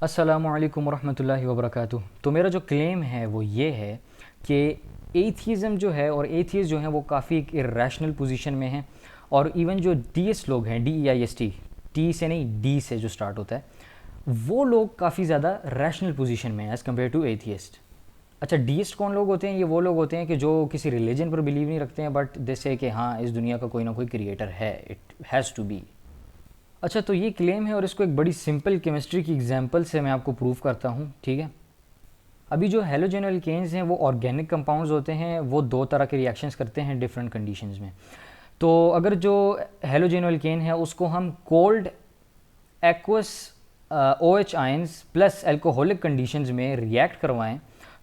السلام علیکم ورحمۃ اللہ وبرکاتہ۔ تو میرا جو کلیم ہے وہ یہ ہے کہ ایتھیزم جو ہے اور ایتھیز جو ہیں وہ کافی ایک ارریشنل پوزیشن میں ہیں، اور ایون جو ڈی ایس لوگ ہیں، DEIST، ٹی سے نہیں ڈی سے جو سٹارٹ ہوتا ہے، وہ لوگ کافی زیادہ ریشنل پوزیشن میں ہیں ایز کمپیئر ٹو ایتھیسٹ۔ اچھا، ڈیسٹ کون لوگ ہوتے ہیں؟ یہ وہ لوگ ہوتے ہیں کہ جو کسی ریلیجن پر بلیو نہیں رکھتے ہیں، بٹ دے سے کہ ہاں اس دنیا کا کوئی نہ کوئی کریٹر ہے، اٹ ہیز ٹو بی۔ اچھا، تو یہ کلیم ہے اور اس کو ایک بڑی سمپل کیمسٹری کی ایگزامپل سے میں آپ کو پروف کرتا ہوں، ٹھیک ہے؟ ابھی جو ہیلوجن الکینز ہیں وہ آرگینک کمپاؤنڈز ہوتے ہیں، وہ دو طرح کے ریئیکشنز کرتے ہیں ڈفرینٹ کنڈیشنز میں۔ تو اگر جو ہیلوجن الکین ہے اس کو ہم cold aqueous OH ions plus alcoholic conditions میں ریئیکٹ کروائیں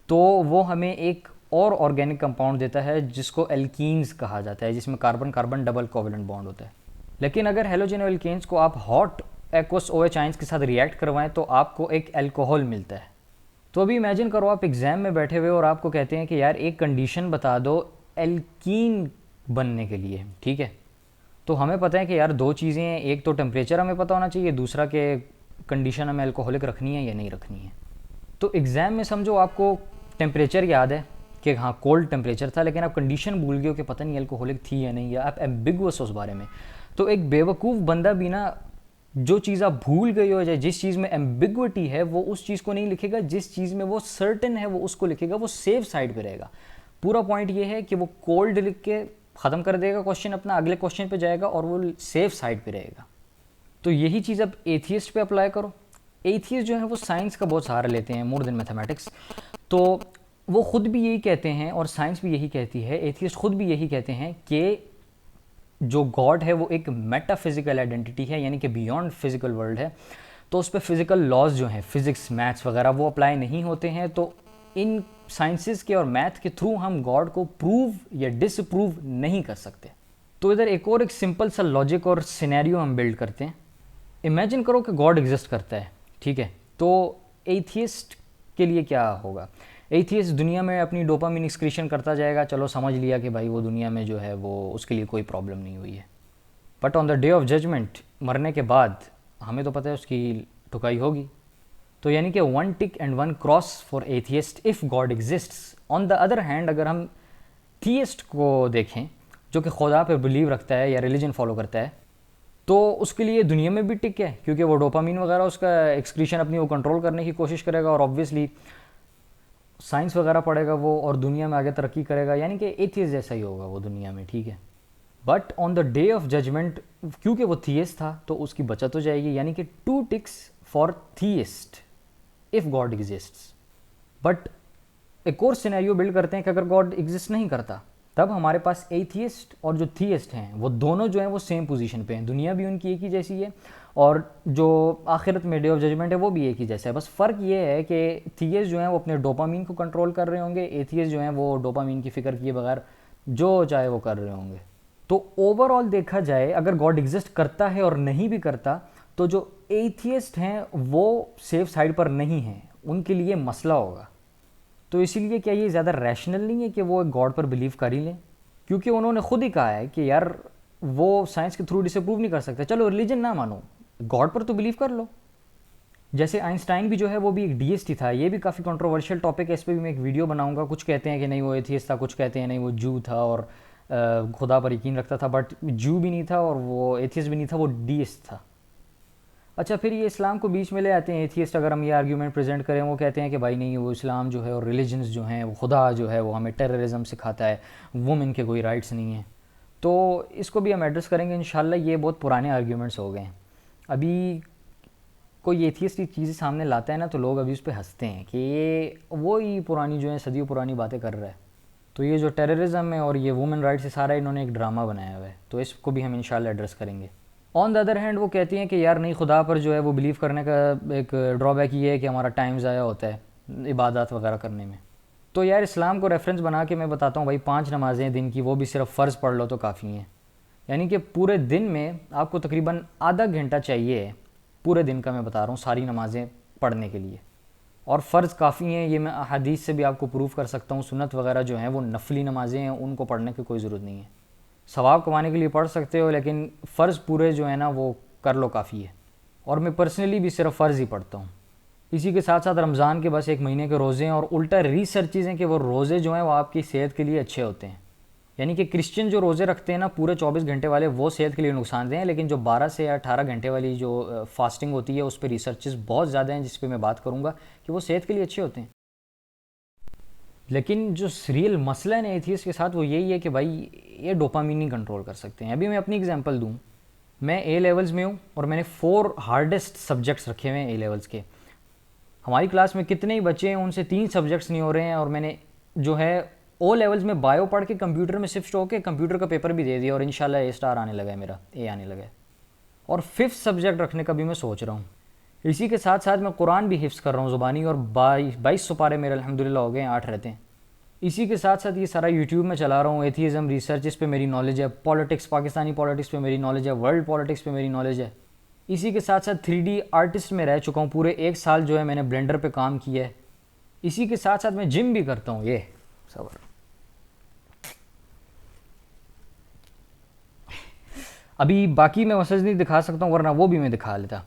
تو وہ ہمیں ایک اور آرگینک کمپاؤنڈ دیتا ہے جس کو الکینز کہا جاتا ہے، جس میں کاربن کاربن ڈبل کوولنٹ بانڈ ہوتا ہے۔ لیکن اگر ہیلوجن الکینز کو آپ ہاٹ ایکوس OH آئنز کے ساتھ ریئیکٹ کروائیں تو آپ کو ایک الکوہول ملتا ہے۔ تو ابھی امیجن کرو آپ ایگزام میں بیٹھے ہوئے اور آپ کو کہتے ہیں کہ یار ایک کنڈیشن بتا دو الکین بننے کے لیے، ٹھیک ہے؟ تو ہمیں پتہ ہے کہ یار دو چیزیں ہیں، ایک تو ٹمپریچر ہمیں پتہ ہونا چاہیے، دوسرا کہ کنڈیشن ہمیں الکوہولک رکھنی ہے یا نہیں رکھنی ہے۔ تو ایگزام میں سمجھو آپ کو ٹمپریچر یاد ہے کہ ہاں کولڈ ٹمپریچر تھا، لیکن آپ کنڈیشن بھول گئے ہو کہ پتہ نہیں الکوہولک تھی یا نہیں، یا آپ ایمبیگوس ہو اس بارے میں۔ تو ایک بیوقوف بندہ بھی نا جو چیز آپ بھول گئے ہو یا جس چیز میں ایمبیگوٹی ہے وہ اس چیز کو نہیں لکھے گا، جس چیز میں وہ سرٹن ہے وہ اس کو لکھے گا، وہ سیف سائڈ پہ رہے گا۔ پورا پوائنٹ یہ ہے کہ وہ کولڈ لکھ کے ختم کر دے گا کوشچن اپنا، اگلے کوشچن پہ جائے گا اور وہ سیف سائڈ پہ رہے گا۔ تو یہی چیز اب ایتھیسٹ پہ اپلائی کرو۔ ایتھیسٹ جو ہیں وہ سائنس کا بہت سہارا لیتے ہیں مور دین میتھمیٹکس، تو وہ خود بھی یہی کہتے ہیں اور سائنس بھی یہی کہتی ہے، ایتھیسٹ خود بھی یہی کہتے ہیں کہ جو گاڈ ہے وہ ایک میٹا فزیکل آئیڈینٹی ہے، یعنی کہ بیونڈ فزیکل ورلڈ ہے، تو اس پہ فزیکل لاز جو ہیں فزکس میتھس وغیرہ وہ اپلائی نہیں ہوتے ہیں۔ تو ان سائنسز کے اور میتھ کے تھرو ہم گاڈ کو پروو یا ڈس پروو نہیں کر سکتے۔ تو ادھر ایک اور ایک سمپل سا لاجک اور سینیریو ہم بلڈ کرتے ہیں۔ امیجن کرو کہ گاڈ ایگزسٹ کرتا ہے، ٹھیک ہے؟ تو ایتھیسٹ کے لیے کیا ہوگا؟ ایتھیسٹ دنیا میں اپنی ڈوپامین ایکسکریشن کرتا جائے گا، چلو سمجھ لیا کہ بھائی وہ دنیا میں جو ہے وہ اس کے لیے کوئی پرابلم نہیں ہوئی ہے۔ But on the day of judgement, مرنے کے بعد ہمیں تو پتہ ہے اس کی ٹھکائی ہوگی۔ تو یعنی کہ one tick and one cross for atheist if God exists. On the other hand اگر ہم تھیسٹ کو دیکھیں جو کہ خدا پہ بلیو رکھتا ہے یا ریلیجن فالو کرتا ہے، تو اس کے لیے دنیا میں بھی ٹک ہے، کیونکہ وہ ڈوپامین وغیرہ اس کا ایکسکریشن اپنی وہ کنٹرول کرنے کی کوشش کرے گا، اور آبویسلی سائنس وغیرہ پڑھے گا وہ اور دنیا میں آگے ترقی کرے گا، یعنی کہ ایتھیسٹ جیسا ہی ہوگا وہ دنیا میں، ٹھیک ہے؟ But on the day of judgement کیونکہ وہ تھیسٹ تھا تو اس کی بچت ہو جائے گی، یعنی کہ 2 ticks for theist if God exists. But ایک اور سینیریو بلڈ کرتے ہیں کہ اگر گاڈ ایگزسٹ نہیں کرتا تب ہمارے پاس ایتھیسٹ اور جو تھیسٹ ہیں وہ دونوں جو ہیں وہ سیم پوزیشن پہ ہیں، دنیا بھی ان کی ایک ہی جیسی ہے اور جو آخرت میں ڈے آف ججمنٹ ہے وہ بھی ایک ہی جیسا ہے۔ بس فرق یہ ہے کہ تھیسٹ جو ہیں وہ اپنے ڈوپامین کو کنٹرول کر رہے ہوں گے، ایتھیسٹ جو ہیں وہ ڈوپامین کی فکر کیے بغیر جو چاہے وہ کر رہے ہوں گے۔ تو اوور آل دیکھا جائے اگر گاڈ ایگزسٹ کرتا ہے اور نہیں بھی کرتا تو جو ایتھیسٹ ہیں وہ سیف سائڈ پر نہیں ہیں، ان کے لیے مسئلہ ہوگا۔ تو اسی لیے کیا یہ زیادہ ریشنل نہیں ہے کہ وہ ایک گاڈ پر بلیو کر ہی لیں؟ کیونکہ انہوں نے خود ہی کہا ہے کہ یار وہ سائنس کے تھرو ڈس اپروو نہیں کر سکتے، چلو ریلیجن نہ مانو، گاڈ پر تو بلیو کر لو۔ جیسے آئنسٹائن بھی جو ہے وہ بھی ایک ڈیسٹ ہی تھا، یہ بھی کافی کنٹروورشل ٹاپک ہے، اس پہ بھی میں ایک ویڈیو بناؤں گا۔ کچھ کہتے ہیں کہ نہیں وہ ایتھیسٹ تھا، کچھ کہتے ہیں نہیں وہ جو تھا اور خدا پر یقین رکھتا تھا، بٹ جو بھی نہیں تھا اور وہ ایتھیسٹ بھی نہیں تھا، وہ ڈیسٹ تھا۔ اچھا، پھر یہ اسلام کو بیچ میں لے آتے ہیں ایتھیسٹ، اگر ہم یہ آرگیومنٹ پریزنٹ کریں، وہ کہتے ہیں کہ بھائی نہیں وہ اسلام جو ہے اور ریلیجنز جو ہیں وہ خدا جو ہے وہ ہمیں ٹیررزم سکھاتا ہے، وومن کے کوئی رائٹس نہیں ہیں۔ تو اس کو بھی ہم ایڈریس کریں گے انشاءاللہ۔ یہ بہت پرانے آرگیومنٹس ہو گئے ہیں، ابھی کوئی ایتھیسٹ کی چیزیں سامنے لاتا ہے نا تو لوگ ابھی اس پہ ہنستے ہیں کہ یہ وہی پرانی جو ہیں صدیوں پرانی باتیں کر رہا ہے۔ تو یہ جو ٹیررزم ہے اور یہ وومن رائٹس ہے سارا انہوں نے ایک ڈرامہ بنایا ہوا ہے، تو اس کو بھی ہم انشاءاللہ ایڈریس کریں گے۔ آن دا ادر ہینڈ وہ کہتی ہیں کہ یار نہیں، خدا پر جو ہے وہ بلیو کرنے کا ایک ڈرا بیک یہ ہے کہ ہمارا ٹائم ضائع ہوتا ہے عبادات وغیرہ کرنے میں۔ تو یار اسلام کو ریفرنس بنا کے میں بتاتا ہوں بھائی 5 نمازیں دن کی، وہ بھی صرف فرض پڑھ لو تو کافی ہیں، یعنی کہ پورے دن میں آپ کو تقریباً آدھا گھنٹہ چاہیے، پورے دن کا میں بتا رہا ہوں، ساری نمازیں پڑھنے کے لیے، اور فرض کافی ہیں۔ یہ میں احادیث سے بھی آپ کو پروف کر سکتا ہوں، سنت وغیرہ جو ہیں وہ نفلی نمازیں ہیں، ان کو پڑھنے کی کوئی ضرورت نہیں ہے، ثواب کمانے کے لیے پڑھ سکتے ہو، لیکن فرض پورے جو ہے نا وہ کر لو کافی ہے۔ اور میں پرسنلی بھی صرف فرض ہی پڑھتا ہوں۔ اسی کے ساتھ ساتھ رمضان کے بس 1 مہینے کے روزے ہیں، اور الٹا ریسرچز ہیں کہ وہ روزے جو ہیں وہ آپ کی صحت کے لیے اچھے ہوتے ہیں. یعنی کہ کرسچن جو روزے رکھتے ہیں نا پورے 24 گھنٹے والے، وہ صحت کے لیے نقصان دہ ہیں، لیکن جو 12 سے 18 گھنٹے والی جو فاسٹنگ ہوتی ہے اس پہ ریسرچز بہت زیادہ ہیں، جس پہ میں بات کروں گا کہ وہ صحت کے لیے اچھے ہوتے ہیں. لیکن جو ریئل مسئلہ ہے نا ایتھیسٹ کے ساتھ وہ یہی ہے کہ بھائی یہ ڈوپامین نہیں کنٹرول کر سکتے ہیں. ابھی میں اپنی اگزامپل دوں، میں اے لیولز میں ہوں اور میں نے 4 ہارڈسٹ سبجیکٹس رکھے ہوئے ہیں اے لیولز کے. ہماری کلاس میں کتنے ہی بچے ہیں ان سے 3 سبجیکٹس نہیں ہو رہے ہیں، اور میں نے جو ہے او لیولز میں بایو پڑھ کے کمپیوٹر میں شفٹ ہو کے کمپیوٹر کا پیپر بھی دے دیا، اور انشاءاللہ اے اسٹار آنے لگا ہے، میرا اے آنے لگا ہے. اور 5 سبجیکٹ رکھنے کا بھی میں سوچ رہا ہوں. اسی کے ساتھ ساتھ میں قرآن بھی حفظ کر رہا ہوں زبانی، اور 22 سپارے میرے الحمدللہ ہو گئے ہیں، 8 رہتے ہیں. اسی کے ساتھ ساتھ یہ سارا یوٹیوب میں چلا رہا ہوں. ایتھیزم ریسرچ اس پہ میری نالج ہے، پالیٹکس پاکستانی پالیٹکس پہ میری نالج ہے، ورلڈ پالیٹکس پہ میری نالج ہے. اسی کے ساتھ ساتھ 3D آرٹسٹ میں رہ چکا ہوں، پورے 1 سال جو ہے میں نے بلینڈر پہ کام کیا ہے. اسی کے ساتھ ساتھ میں جم بھی کرتا ہوں. یہ صبر، ابھی باقی میں مسج نہیں دکھا سکتا ہوں ورنہ وہ بھی میں دکھا لیتا.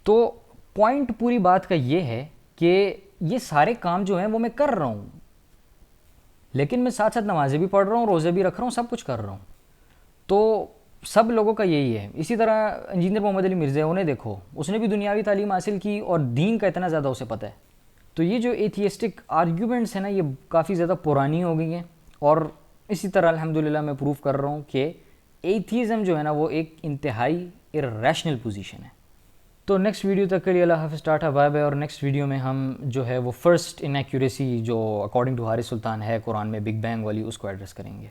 تو پوائنٹ پوری بات کا یہ ہے کہ یہ سارے کام جو ہیں وہ میں کر رہا ہوں، لیکن میں ساتھ ساتھ نمازیں بھی پڑھ رہا ہوں، روزے بھی رکھ رہا ہوں، سب کچھ کر رہا ہوں. تو سب لوگوں کا یہی ہے. اسی طرح انجینئر محمد علی مرزا، انہیں دیکھو، اس نے بھی دنیاوی تعلیم حاصل کی اور دین کا اتنا زیادہ اسے پتہ ہے. تو یہ جو ایتھیسٹک آرگیومنٹس ہیں نا یہ کافی زیادہ پرانی ہو گئی ہیں، اور اسی طرح الحمدللہ میں پروف کر رہا ہوں کہ ایتھیزم جو ہے نا وہ ایک انتہائی ارریشنل پوزیشن ہے. تو نیکسٹ ویڈیو تک کے لیے اللہ حافظ، ٹاٹا بائے بائے. اور نیکسٹ ویڈیو میں ہم جو ہے وہ فرسٹ انیکیوریسی جو اکارڈنگ ٹو حارث سلطان ہے قرآن میں بگ بینگ والی، اس کو ایڈریس کریں گے.